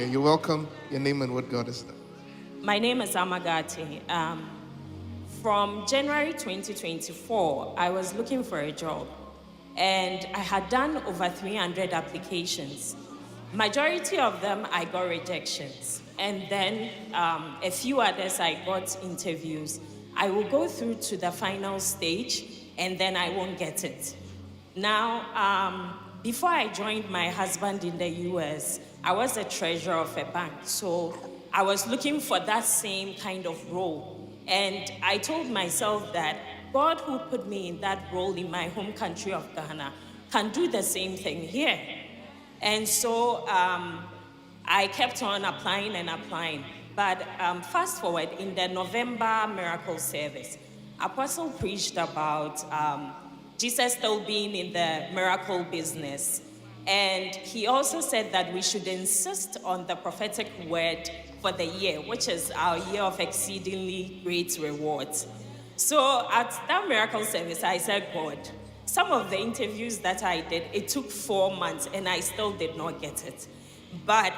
You're welcome. Your name and what God has done. My name is Amagati. From January 2024, I was looking for a job, and I had done over 300 applications. Majority of them, I got rejections, and then a few others, I got interviews. I will go through to the final stage, and then I won't get it. Now, before I joined my husband in the US, I was a treasurer of a bank. So I was looking for that same kind of role. And I told myself that God, who put me in that role in my home country of Ghana, can do the same thing here. And so I kept on applying and applying. But fast forward, in the November miracle service, Apostle preached about Jesus still being in the miracle business. And he also said that we should insist on the prophetic word for the year, which is our year of exceedingly great rewards. So at that miracle service, I said, God, some of the interviews that I did, it took 4 months and I still did not get it. But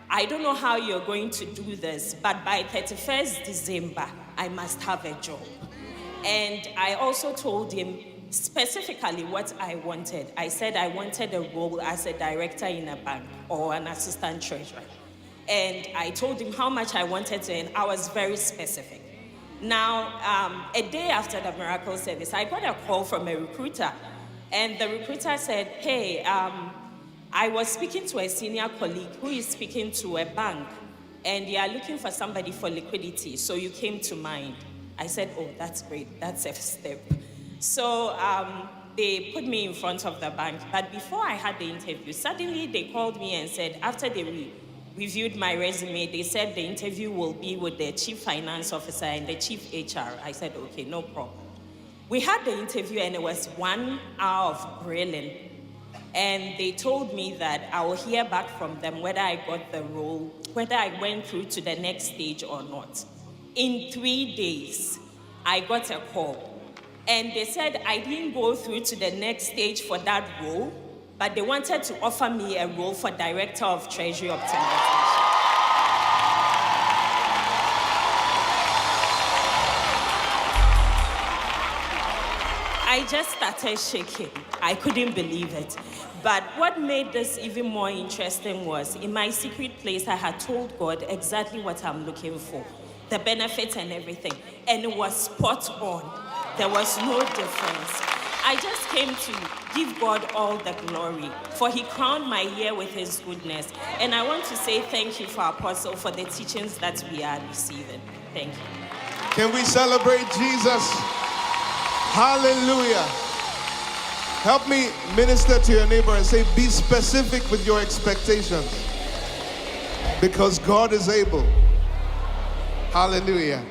I don't know how you're going to do this, but by 31st December, I must have a job. And I also told him specifically what I wanted. I said I wanted a role as a director in a bank or an assistant treasurer. And I told him how much I wanted to, and I was very specific. Now, a day after the miracle service, I got a call from a recruiter. And the recruiter said, hey, I was speaking to a senior colleague who is speaking to a bank, and they are looking for somebody for liquidity, so you came to mind. I said, oh, that's great, that's a step. So they put me in front of the bank. But before I had the interview, suddenly they called me and said, after they reviewed my resume, they said the interview will be with the chief finance officer and the chief HR. I said, okay, no problem. We had the interview and it was 1 hour of grilling. And they told me that I will hear back from them whether I got the role, whether I went through to the next stage or not. In 3 days, I got a call. And they said I didn't go through to the next stage for that role, but they wanted to offer me a role for Director of Treasury Optimization. I just started shaking. I couldn't believe it. But what made this even more interesting was, in my secret place, I had told God exactly what I'm looking for, the benefits and everything, and it was spot on. There was no difference. I just came to give God all the glory, for he crowned my year with his goodness. And I want to say thank you for Apostle for the teachings that we are receiving. Thank you. Can we celebrate Jesus? Hallelujah. Help me minister to your neighbor and say, be specific with your expectations, because God is able. Hallelujah.